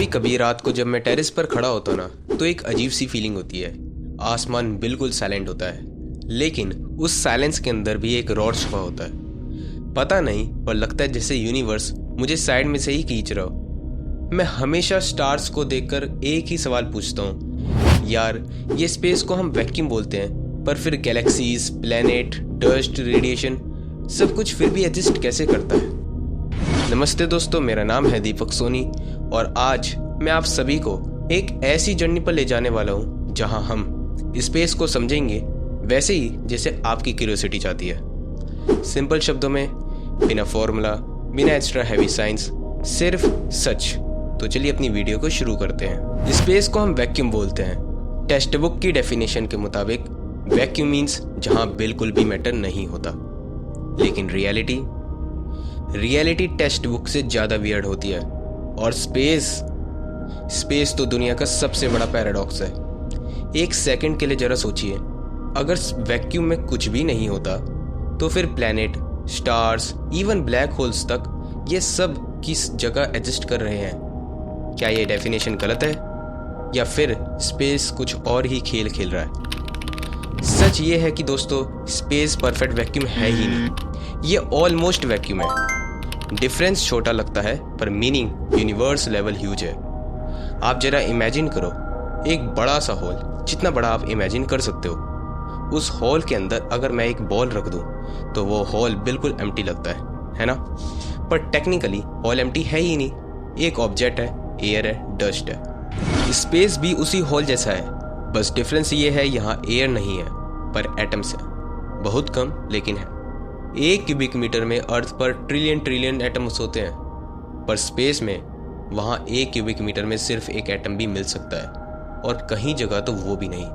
कभी कभी रात को जब मैं टेरेस पर खड़ा होता ना तो एक अजीब सी फीलिंग होती है। आसमान बिल्कुल साइलेंट होता है, लेकिन उस साइलेंस के अंदर भी एक रॉड छुपा होता है। पता नहीं, पर लगता है जैसे यूनिवर्स मुझे साइड में से ही खींच रहा हो। मैं हमेशा स्टार्स को देखकर एक ही सवाल पूछता हूँ, यार ये स्पेस को हम वैक्यूम बोलते हैं, पर फिर गैलेक्सीज, प्लेनेट, डस्ट, रेडिएशन सब कुछ फिर भी एग्जिस्ट कैसे करता है। नमस्ते दोस्तों, मेरा नाम है दीपक सोनी और आज मैं आप सभी को एक ऐसी जर्नी पर ले जाने वाला हूँ जहाँ हम स्पेस को समझेंगे वैसे ही जैसे आपकी क्यूरियोसिटी चाहती है। सिंपल शब्दों में, बिना फॉर्मूला, बिना एक्स्ट्रा हैवी साइंस, सिर्फ सच। तो चलिए अपनी वीडियो को शुरू करते हैं। स्पेस को हम वैक्यूम बोलते हैं। टेक्स्ट बुक की डेफिनेशन के मुताबिक वैक्यूम मीन्स जहाँ बिल्कुल भी मैटर नहीं होता। लेकिन रियलिटी टेक्स्ट बुक से ज़्यादा वियर्ड होती है। और स्पेस तो दुनिया का सबसे बड़ा पैराडॉक्स है। एक सेकंड के लिए जरा सोचिए, अगर वैक्यूम में कुछ भी नहीं होता तो फिर planet, stars, even black holes तक ये सब किस जगह एग्जिस्ट कर रहे हैं। क्या ये डेफिनेशन गलत है या फिर स्पेस कुछ और ही खेल खेल रहा है? सच ये है कि दोस्तों, स्पेस परफेक्ट वैक्यूम है ही नहीं, ये ऑलमोस्ट वैक्यूम है। डिफरेंस छोटा लगता है पर मीनिंग यूनिवर्स लेवल ह्यूज है। आप जरा इमेजिन करो, एक बड़ा सा हॉल, जितना बड़ा आप इमेजिन कर सकते हो। उस हॉल के अंदर अगर मैं एक बॉल रख दूं तो वो हॉल बिल्कुल एम्प्टी लगता है ना? पर टेक्निकली हॉल एम्प्टी है ही नहीं। एक ऑब्जेक्ट है, एयर है, डस्ट है। स्पेस भी उसी हॉल जैसा है, बस डिफरेंस ये है यहाँ एयर नहीं है पर एटम्स है। बहुत कम लेकिन है। 1 क्यूबिक मीटर में अर्थ पर ट्रिलियन एटम्स होते हैं, पर स्पेस में वहाँ 1 क्यूबिक मीटर में सिर्फ एक एटम भी मिल सकता है, और कहीं जगह तो वो भी नहीं।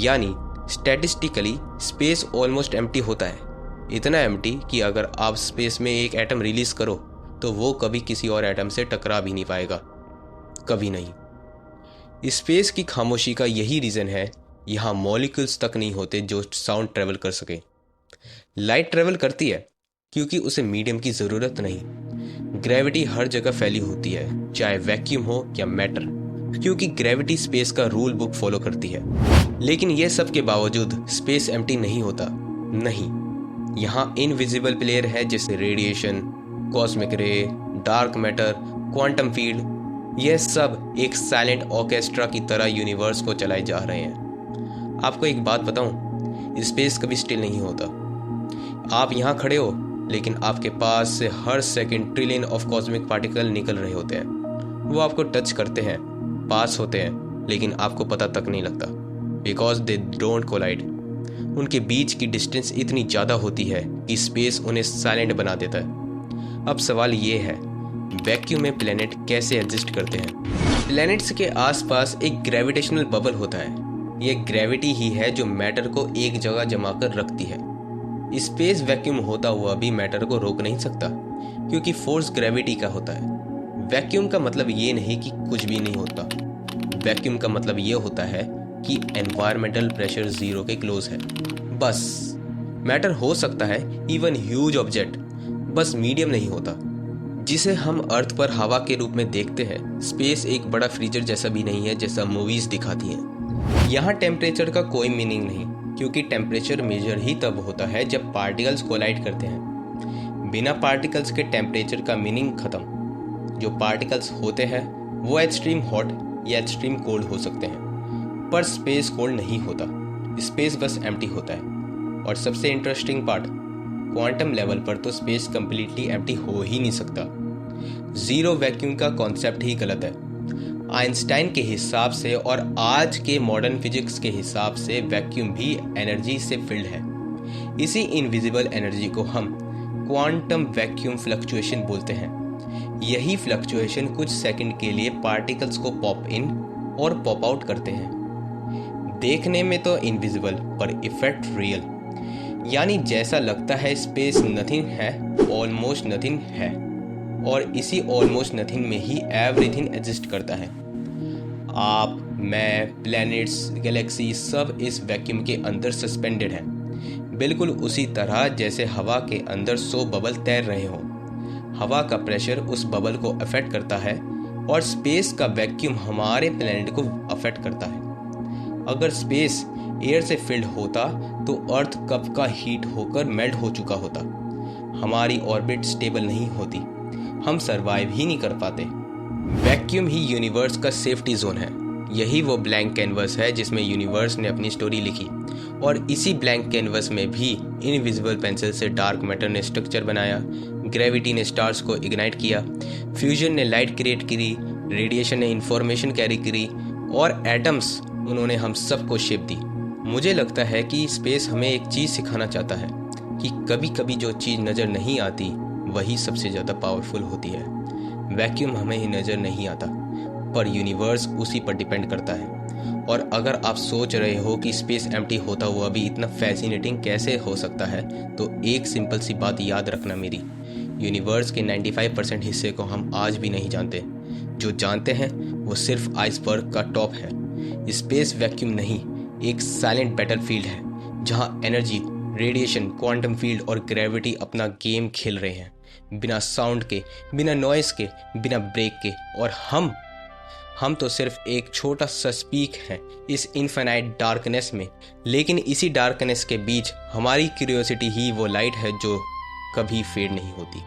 यानी स्टैटिस्टिकली स्पेस ऑलमोस्ट एम्प्टी होता है। इतना एम्प्टी कि अगर आप स्पेस में एक एटम रिलीज करो तो वो कभी किसी और एटम से टकरा भी नहीं पाएगा, कभी नहीं। स्पेस की खामोशी का यही रीज़न है, यहाँ मॉलिक्यूल्स तक नहीं होते जो साउंड ट्रेवल कर सके। लाइट ट्रेवल करती है क्योंकि उसे मीडियम की ज़रूरत नहीं। ग्रेविटी हर जगह फैली होती है, चाहे वैक्यूम हो या मैटर, क्योंकि ग्रेविटी स्पेस का रूल बुक फॉलो करती है। लेकिन यह सब के बावजूद स्पेस एम्प्टी नहीं होता। नहीं, यहाँ इनविजिबल प्लेयर है जैसे रेडिएशन, कॉस्मिक रे, डार्क मैटर, क्वांटम फील्ड। यह सब एक साइलेंट ऑर्केस्ट्रा की तरह यूनिवर्स को चलाए जा रहे हैं। आपको एक बात बताऊं, स्पेस कभी स्टिल नहीं होता। आप यहाँ खड़े हो लेकिन आपके पास से हर second trillion of cosmic particle निकल रहे होते हैं। वो आपको टच करते हैं, पास होते हैं, लेकिन आपको पता तक नहीं लगता, बिकॉज दे डोंट कोलाइड। उनके बीच की डिस्टेंस इतनी ज़्यादा होती है कि स्पेस उन्हें साइलेंट बना देता है। अब सवाल ये है, वैक्यूम में प्लैनेट कैसे एग्जिस्ट करते हैं? प्लैनेट्स के आसपास एक ग्रेविटेशनल बबल होता है। ये ग्रेविटी ही है जो मैटर को एक जगह जमा कर रखती है। स्पेस वैक्यूम होता हुआ भी मैटर को रोक नहीं सकता, क्योंकि फोर्स ग्रेविटी का होता है। वैक्यूम का मतलब ये नहीं कि कुछ भी नहीं होता। वैक्यूम का मतलब ये होता है कि एनवायरमेंटल प्रेशर 0 के क्लोज है। बस मैटर हो सकता है, इवन ह्यूज ऑब्जेक्ट, बस मीडियम नहीं होता, जिसे हम अर्थ पर हवा के रूप में देखते हैं। स्पेस एक बड़ा फ्रीजर जैसा भी नहीं है जैसा मूवीज दिखाती हैं। यहाँ टेम्परेचर का कोई मीनिंग नहीं, क्योंकि टेम्परेचर मेजर ही तब होता है जब पार्टिकल्स कोलाइड करते हैं। बिना पार्टिकल्स के टेम्परेचर का मीनिंग खत्म। जो पार्टिकल्स होते हैं वो एक्सट्रीम हॉट या एक्सट्रीम कोल्ड हो सकते हैं, पर स्पेस कोल्ड नहीं होता। स्पेस बस एम्प्टी होता है। और सबसे इंटरेस्टिंग पार्ट, क्वांटम लेवल पर तो स्पेस कंप्लीटली एम्प्टी हो ही नहीं सकता। जीरो वैक्यूम का कॉन्सेप्ट ही गलत है। आइंस्टाइन के हिसाब से और आज के मॉडर्न फिजिक्स के हिसाब से वैक्यूम भी एनर्जी से फिल्ड है। इसी इनविजिबल एनर्जी को हम क्वांटम वैक्यूम फ्लक्चुएशन बोलते हैं। यही फ्लक्चुएशन कुछ सेकंड के लिए पार्टिकल्स को पॉप इन और पॉप आउट करते हैं। देखने में तो इनविजिबल पर इफेक्ट रियल। यानी जैसा लगता है स्पेस नथिंग है, ऑलमोस्ट नथिंग है, और इसी ऑलमोस्ट नथिंग में ही एवरीथिंग एग्जिस्ट करता है। आप, मैं, प्लैनेट्स, गैलेक्सी सब इस वैक्यूम के अंदर सस्पेंडेड हैं, बिल्कुल उसी तरह जैसे हवा के अंदर 100 बबल तैर रहे हों। हवा का प्रेशर उस बबल को अफेक्ट करता है, और स्पेस का वैक्यूम हमारे प्लेनेट को अफेक्ट करता है। अगर स्पेस एयर से फिल्ड होता तो अर्थ कब का हीट होकर मेल्ट हो चुका होता। हमारी ऑर्बिट स्टेबल नहीं होती, हम सरवाइव ही नहीं कर पाते। वैक्यूम ही यूनिवर्स का सेफ्टी जोन है। यही वो ब्लैंक कैनवस है जिसमें यूनिवर्स ने अपनी स्टोरी लिखी, और इसी ब्लैंक कैनवस में भी इनविजिबल पेंसिल से डार्क मैटर ने स्ट्रक्चर बनाया, ग्रेविटी ने स्टार्स को इग्नाइट किया, फ्यूजन ने लाइट क्रिएट करी, रेडिएशन ने इंफॉर्मेशन कैरी करी, और एटम्स उन्होंने हम सबको शेप दी। मुझे लगता है कि स्पेस हमें एक चीज़ सिखाना चाहता है कि कभी कभी जो चीज़ नज़र नहीं आती वही सबसे ज़्यादा पावरफुल होती है। वैक्यूम हमें ही नज़र नहीं आता, पर यूनिवर्स उसी पर डिपेंड करता है। और अगर आप सोच रहे हो कि स्पेस एम्प्टी होता हुआ भी इतना फैसिनेटिंग कैसे हो सकता है, तो एक सिंपल सी बात याद रखना मेरी, यूनिवर्स के 95% हिस्से को हम आज भी नहीं जानते। जो जानते हैं वो सिर्फ आइसबर्ग का टॉप है। स्पेस वैक्यूम नहीं, एक साइलेंट बैटलफील्ड है जहां एनर्जी, रेडिएशन, क्वांटम फील्ड और ग्रेविटी अपना गेम खेल रहे हैं, बिना साउंड के, बिना नॉइस के, बिना ब्रेक के। और हम तो सिर्फ एक छोटा सा स्पीक हैं इस इनफाइनाइट डार्कनेस में। लेकिन इसी डार्कनेस के बीच हमारी क्यूरियोसिटी ही वो लाइट है जो कभी फेड नहीं होती।